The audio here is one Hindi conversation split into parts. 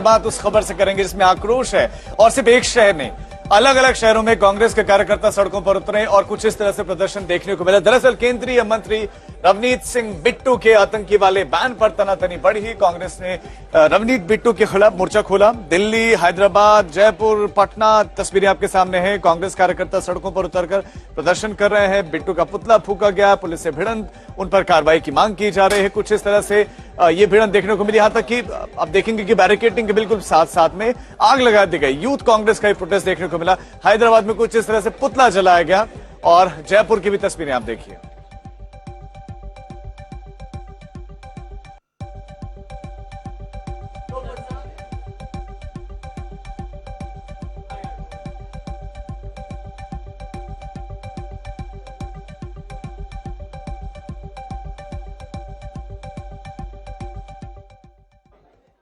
बात उस खबर से करेंगे जिसमें आक्रोश है और सिर्फ एक शहर नहीं, अलग अलग शहरों में कांग्रेस के कार्यकर्ता सड़कों पर उतरे और कुछ इस तरह से प्रदर्शन देखने को मिला। दरअसल केंद्रीय मंत्री रवनीत सिंह बिट्टू के आतंकी वाले बैन पर तनातनी बढ़ी। कांग्रेस ने रवनीत बिट्टू के खिलाफ मोर्चा खोला। दिल्ली, हैदराबाद, जयपुर, पटना, तस्वीरें आपके सामने हैं। कांग्रेस कार्यकर्ता सड़कों पर उतरकर प्रदर्शन कर रहे हैं। बिट्टू का पुतला फूका गया, पुलिस से भिड़ंत, उन पर कार्रवाई की मांग की जा रही है। कुछ इस तरह से ये भिड़ंत देखने को मिली, यहां तक कि आप देखेंगे कि बैरिकेडिंग के बिल्कुल साथ साथ में आग लगा दी गई। यूथ कांग्रेस का प्रोटेस्ट देखने को मिला। हैदराबाद में कुछ इस तरह से पुतला जलाया गया और जयपुर की भी तस्वीरें आप देखिए।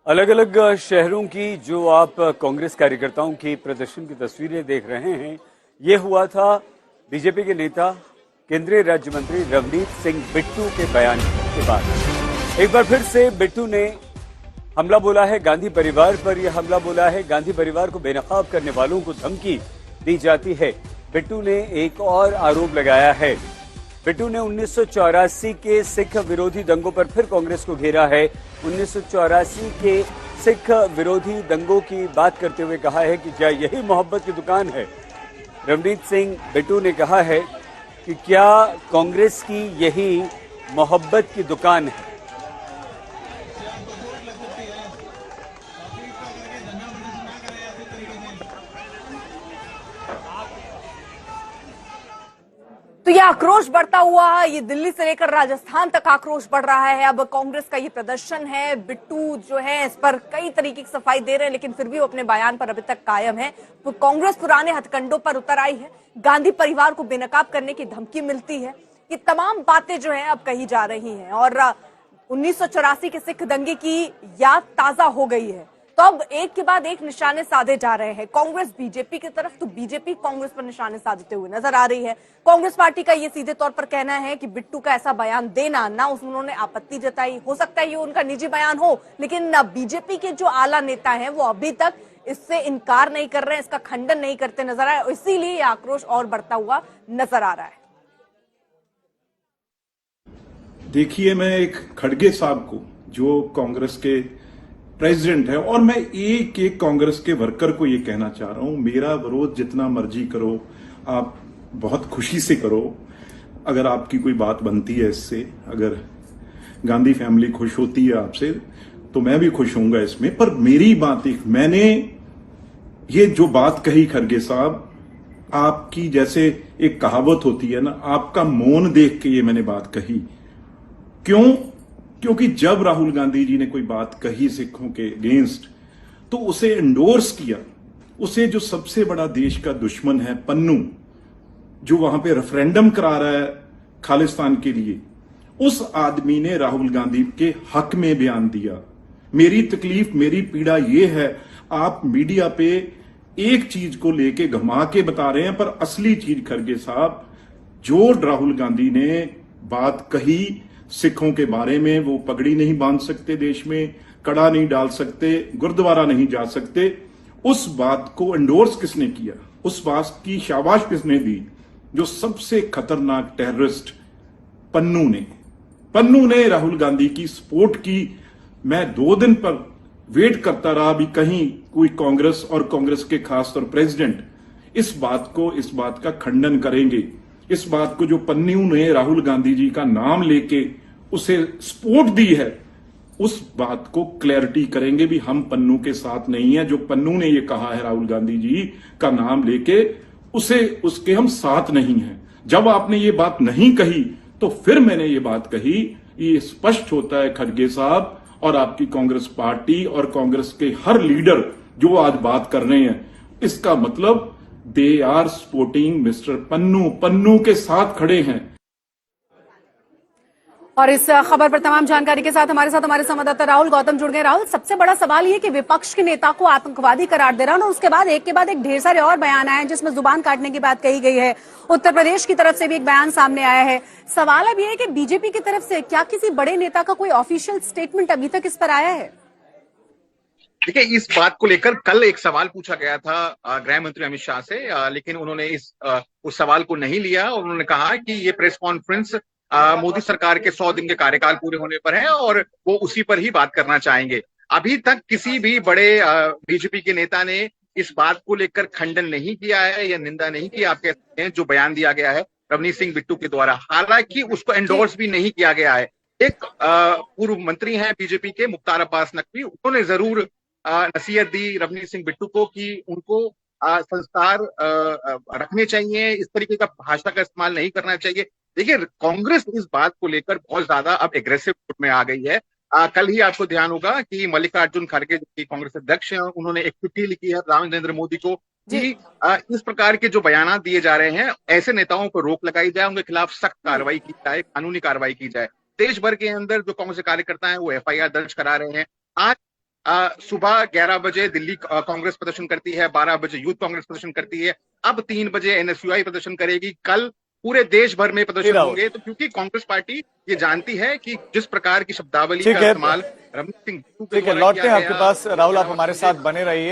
अलग अलग शहरों की जो आप कांग्रेस कार्यकर्ताओं की प्रदर्शन की तस्वीरें देख रहे हैं, ये हुआ था बीजेपी के नेता केंद्रीय राज्य मंत्री रवनीत सिंह बिट्टू के बयान के बाद एक बार फिर से बिट्टू ने हमला बोला है गांधी परिवार पर। यह हमला बोला है गांधी परिवार को बेनकाब करने वालों को धमकी दी जाती है। बिट्टू ने एक और आरोप लगाया है। बिट्टू ने 1984 के सिख विरोधी दंगों पर फिर कांग्रेस को घेरा है। 1984 के सिख विरोधी दंगों की बात करते हुए कहा है कि क्या यही मोहब्बत की दुकान है। रवनीत सिंह बिट्टू ने कहा है कि क्या कांग्रेस की यही मोहब्बत की दुकान है। तो ये आक्रोश बढ़ता हुआ, ये दिल्ली से लेकर राजस्थान तक आक्रोश बढ़ रहा है। अब कांग्रेस का ये प्रदर्शन है। बिट्टू जो है इस पर कई तरीके की सफाई दे रहे हैं, लेकिन फिर भी वो अपने बयान पर अभी तक कायम है। तो कांग्रेस पुराने हथकंडों पर उतर आई है। गांधी परिवार को बेनकाब करने की धमकी मिलती है। ये तमाम बातें जो है अब कही जा रही हैं और 1984 के सिख दंगे की याद ताजा हो गई है। तो अब एक के बाद एक निशाने साधे जा रहे हैं। कांग्रेस बीजेपी की तरफ, तो बीजेपी कांग्रेस पर निशाने साधते हुए नजर आ रही है। कांग्रेस पार्टी का ये सीधे तौर पर कहना है कि बिट्टू का ऐसा बयान देना, ना उन्होंने आपत्ति जताई, हो सकता है ये उनका निजी बयान हो, लेकिन बीजेपी के जो आला नेता हैं वो अभी तक इससे इनकार नहीं कर रहे हैं, इसका खंडन नहीं करते नजर आए। इसीलिए ये आक्रोश और बढ़ता हुआ नजर आ रहा है। देखिए, मैं एक खड़गे साहब को, जो कांग्रेस के प्रेसिडेंट है, और मैं एक एक कांग्रेस के वर्कर को ये कहना चाह रहा हूं, मेरा विरोध जितना मर्जी करो, आप बहुत खुशी से करो। अगर आपकी कोई बात बनती है इससे, अगर गांधी फैमिली खुश होती है आपसे, तो मैं भी खुश होऊंगा इसमें। पर मेरी बात, मैंने ये जो बात कही खड़गे साहब, आपकी जैसे एक कहावत होती है ना, आपका मौन देख के ये मैंने बात कही। क्यों? क्योंकि जब राहुल गांधी जी ने कोई बात कही सिखों के अगेंस्ट, तो उसे एंडोर्स किया। उसे जो सबसे बड़ा देश का दुश्मन है पन्नू, जो वहां पे रेफरेंडम करा रहा है खालिस्तान के लिए, उस आदमी ने राहुल गांधी के हक में बयान दिया। मेरी तकलीफ, मेरी पीड़ा यह है, आप मीडिया पे एक चीज को लेके घुमा के बता रहे हैं, पर असली चीज खड़गे साहब, जो राहुल गांधी ने बात कही सिखों के बारे में, वो पगड़ी नहीं बांध सकते देश में, कड़ा नहीं डाल सकते, गुरुद्वारा नहीं जा सकते, उस बात को एंडोर्स किसने किया, उस बात की शाबाश किसने दी? जो सबसे खतरनाक टेररिस्ट पन्नू ने राहुल गांधी की सपोर्ट की। मैं 2 दिन पर वेट करता रहा भी कहीं कोई कांग्रेस और कांग्रेस के खासतौर प्रेसिडेंट इस बात का खंडन करेंगे। इस बात को, जो पन्नू ने राहुल गांधी जी का नाम लेके उसे सपोर्ट दी है, उस बात को क्लैरिटी करेंगे भी हम पन्नू के साथ नहीं है। जो पन्नू ने ये कहा है राहुल गांधी जी का नाम लेके, उसके हम साथ नहीं हैं। जब आपने ये बात नहीं कही, तो फिर मैंने ये बात कही। ये स्पष्ट होता है खड़गे साहब और आपकी कांग्रेस पार्टी और कांग्रेस के हर लीडर जो आज बात कर रहे हैं, इसका मतलब they are supporting mister Pannu के साथ खड़े हैं। और इस खबर पर तमाम जानकारी के साथ हमारे संवाददाता राहुल गौतम जुड़ गए। राहुल, सबसे बड़ा सवाल ये कि विपक्ष के नेता को आतंकवादी करार दे रहा है और उसके बाद एक के बाद एक ढेर सारे और बयान आए हैं जिसमें जुबान काटने की बात कही गई है। उत्तर प्रदेश की तरफ से भी एक बयान सामने आया है। सवाल अब ये है कि बीजेपी की तरफ से क्या किसी बड़े नेता का कोई ऑफिशियल स्टेटमेंट अभी तक इस पर आया है? देखिए, इस बात को लेकर कल एक सवाल पूछा गया था गृह मंत्री अमित शाह से, लेकिन उन्होंने उस सवाल को नहीं लिया और उन्होंने कहा कि ये प्रेस कॉन्फ्रेंस मोदी सरकार के 100 दिन के कार्यकाल पूरे होने पर है और वो उसी पर ही बात करना चाहेंगे। अभी तक किसी भी बड़े बीजेपी के नेता ने इस बात को लेकर खंडन नहीं किया है या निंदा नहीं की। आप कहते हैं जो बयान दिया गया है रवनीत सिंह बिट्टू के द्वारा, हालांकि उसको एंडोर्स भी नहीं किया गया है। एक पूर्व मंत्री हैं बीजेपी के मुख्तार अब्बास नकवी, उन्होंने जरूर नसीहत दी रवनीत सिंह बिट्टू को कि उनको संस्कार रखने चाहिए, इस तरीके का भाषा का इस्तेमाल नहीं करना चाहिए। देखिए, कांग्रेस इस बात को लेकर बहुत ज्यादा अब एग्रेसिव मोड में आ गई है। कल ही आपको ध्यान होगा कि मल्लिकार्जुन खड़गे जो कि कांग्रेस अध्यक्ष हैं, उन्होंने एक चिट्ठी लिखी है प्रधानमंत्री नरेंद्र मोदी को कि इस प्रकार के जो बयान दिए जा रहे हैं, ऐसे नेताओं पर रोक लगाई जाए, उनके खिलाफ सख्त कार्रवाई की जाए, कानूनी कार्रवाई की जाए। देश भर के अंदर जो कांग्रेस के कार्यकर्ता हैं वो एफआईआर दर्ज करा रहे हैं। आज सुबह 11 बजे दिल्ली कांग्रेस प्रदर्शन करती है, 12 बजे यूथ कांग्रेस प्रदर्शन करती है, अब 3 बजे एनएसयूआई प्रदर्शन करेगी, कल पूरे देश भर में प्रदर्शन होंगे। तो क्योंकि कांग्रेस पार्टी ये जानती है कि जिस प्रकार की शब्दावली का इस्तेमाल रवनीत सिंह बिट्टू के ठीक है, द्वारा लौटते हैं किया आपके गया, पास। राहुल, आप हमारे साथ बने रहिए।